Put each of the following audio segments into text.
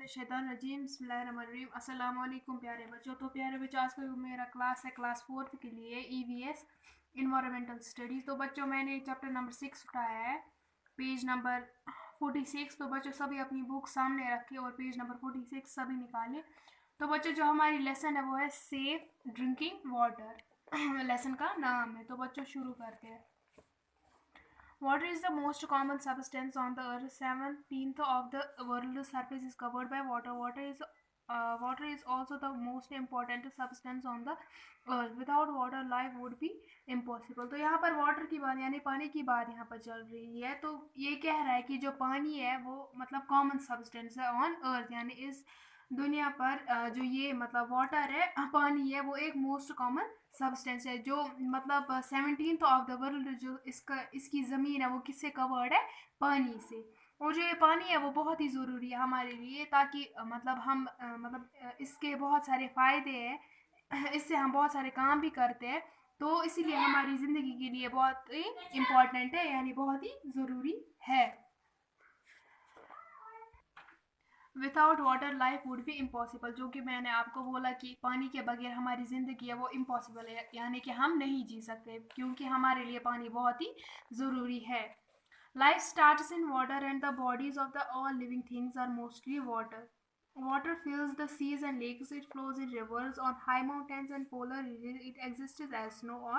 बिस्मिल्लाहिर्रहमानिर्रहीम बिस्मिल्लाहिर्रहमानिर्रहीम अस्सलाम वालेकुम प्यारे बच्चों। तो प्यारे बच्चों, आज का मेरा क्लास है क्लास 4th के लिए EVS इन्वायरमेंटल स्टडीज़। तो बच्चों, मैंने चैप्टर नंबर 6 उठाया है, पेज नंबर 46। तो बच्चों सभी अपनी बुक सामने रखें और पेज नंबर 46 सभी निकालें। तो बच्चों, जो हमारी लेसन है वो है सेफ ड्रिंकिंग वाटर लेसन का नाम है। तो बच्चों शुरू करते हैं। Water is the most common substance on the earth. 17th of the world's surface is covered by water. Water is also the most important substance on the earth. Without water, life would be impossible. तो यहाँ पर water की बात यानी पानी की बात यहाँ पर चल रही है। तो ये कह रहा है कि जो पानी है वो मतलब कॉमन सब्सटेंस है ऑन अर्थ, यानी इस दुनिया पर जो ये मतलब वाटर है, पानी है, वो एक मोस्ट कॉमन सब्सटेंस है जो मतलब 17th ऑफ द वर्ल्ड जो इसकी ज़मीन है वो किससे कवर्ड है? पानी से। और जो ये पानी है वो बहुत ही ज़रूरी है हमारे लिए, ताकि मतलब हम इसके बहुत सारे फ़ायदे हैं, इससे हम बहुत सारे काम भी करते हैं। तो इसीलिए हमारी ज़िंदगी के लिए बहुत ही इम्पॉर्टेंट है, यानी बहुत ही ज़रूरी है। Without water life would be impossible, जो कि मैंने आपको बोला कि पानी के बगैर हमारी ज़िंदगी है वो इम्पॉसिबल है, यानी कि हम नहीं जी सकते, क्योंकि हमारे लिए पानी बहुत ही ज़रूरी है। Life starts in water and the bodies of the all living things are mostly water. Water fills the seas and lakes. It flows in rivers on high mountains and polar regions. It exists as snow or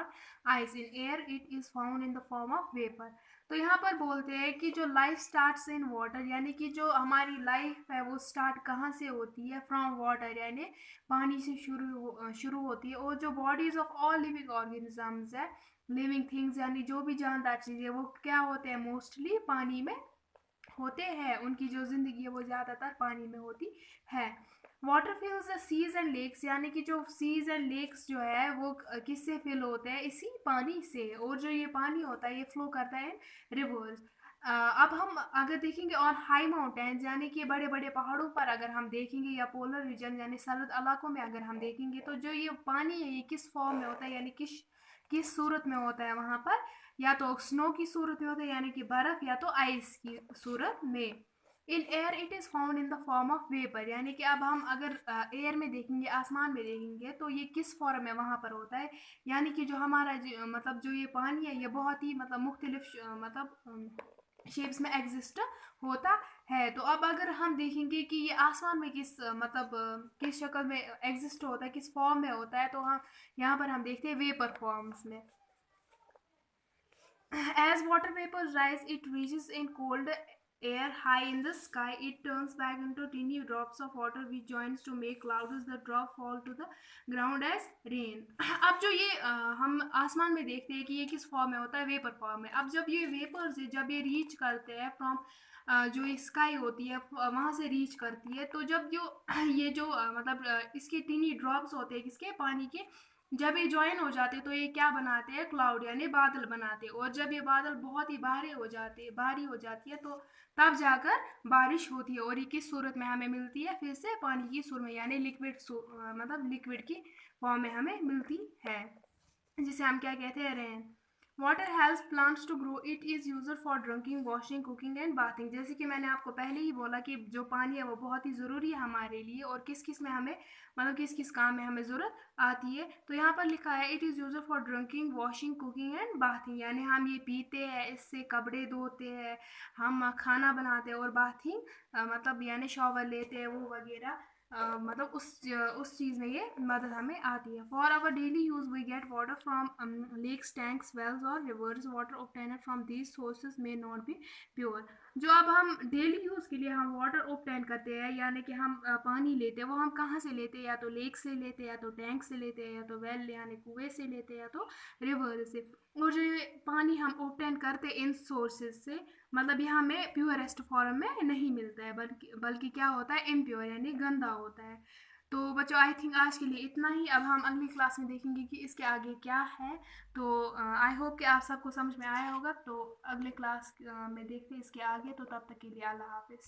ice. In air, it is found in the form of vapor. तो यहाँ पर बोलते हैं कि जो life starts in water, यानी कि जो हमारी लाइफ है वो स्टार्ट कहाँ से होती है? फ्रॉम वाटर, यानी पानी से शुरू होती है। और जो bodies of all living organisms है, लिविंग थिंग्स यानी जो भी जानदार चीज़ें, वो क्या होते हैं? मोस्टली पानी में होते हैं। उनकी जो ज़िंदगी है वो ज़्यादातर पानी में होती है। Water fills the seas and lakes, यानी कि जो सीज एंड लेक्स जो है वो किससे फिल होते हैं? इसी पानी से। और जो ये पानी होता है ये फ्लो करता है रिवर्स। अब हम अगर देखेंगे ऑन हाई माउंटेन्स, यानी कि बड़े बड़े पहाड़ों पर अगर हम देखेंगे, या पोलर रीजन यानी सर्द इलाकों में अगर हम देखेंगे, तो जो ये पानी है ये किस फॉर्म में होता है, यानी किस सूरत में होता है? वहाँ पर या तो स्नो की सूरत में होता है, यानी कि बर्फ, या तो आइस की सूरत में। In air it is found in the form of vapour, यानी कि अब हम अगर एयर में देखेंगे, आसमान में देखेंगे, तो ये किस फॉर्म में वहाँ पर होता है? यानी कि जो हमारा मतलब जो ये पानी है ये बहुत ही मतलब मुख्तलिफ शेप्स में एग्जिस्ट होता है। तो अब अगर हम देखेंगे कि ये आसमान में किस शक्ल में एग्जिस्ट होता है, किस फॉर्म में होता है, तो हम यहाँ पर हम देखते हैं वेपर फॉर्म्स में। As water vapors rise, it reaches in cold air high in the sky. It turns back into tiny drops of water which joins to make clouds. The drop fall to the ground as rain. अब जो ये हम आसमान में देखते हैं कि ये किस फॉर्म में होता है? वेपर फॉर्म में। अब जब ये वेपर्स जब ये रीच करते हैं फ्रॉम जो स्काई होती है वहाँ से रीच करती है, तो जब ये जो इसके टीनी ड्रॉप्स होते हैं किसके? पानी के। जब ये ज्वाइन हो जाते तो ये क्या बनाते हैं? क्लाउड, यानी बादल बनाते। और जब ये बादल बहुत ही भारी हो जाती है, तो तब जाकर बारिश होती है। और ये किस सूरत में हमें मिलती है? फिर से पानी की सूरत में, यानी लिक्विड की फॉर्म में हमें मिलती है, जिसे हम क्या कहते हैं? Rain. Water helps plants to grow. It is used for drinking, washing, cooking and bathing. जैसे कि मैंने आपको पहले ही बोला कि जो पानी है वो बहुत ही ज़रूरी है हमारे लिए, और किस किस में हमें किस किस काम में हमें ज़रूरत आती है। तो यहाँ पर लिखा है it is used for drinking, washing, cooking and bathing, यानी हम ये पीते हैं, इससे कपड़े धोते हैं, हम खाना बनाते हैं, और बाथिंग यानी शॉवर लेते हैं वो वगैरह, उस चीज़ में ये मदद हमें आती है। For our daily use we get water from lakes, tanks, wells और rivers. Water obtained from these sources may not be pure. जो अब हम डेली यूज़ के लिए हम वाटर ऑब्टेन करते हैं, यानी कि हम पानी लेते हैं, वो हम कहाँ से लेते हैं? या तो लेक से लेते हैं, या तो टैंक से लेते हैं, या तो वेल यानी कुएँ से लेते हैं, या तो रिवर से। और जो ये पानी हम ऑब्टेन करते हैं इन सोर्सेज से, ये हमें प्योरेस्ट फॉर्म में नहीं मिलता है, बल्कि क्या होता है? इम्प्योर, यानी गंदा होता है। तो बच्चों, आई थिंक आज के लिए इतना ही। अब हम अगली क्लास में देखेंगे कि इसके आगे क्या है। तो आई होप कि आप सबको समझ में आया होगा। तो अगले क्लास में देखते हैं इसके आगे। तो तब तक के लिए अल्लाह हाफिज़।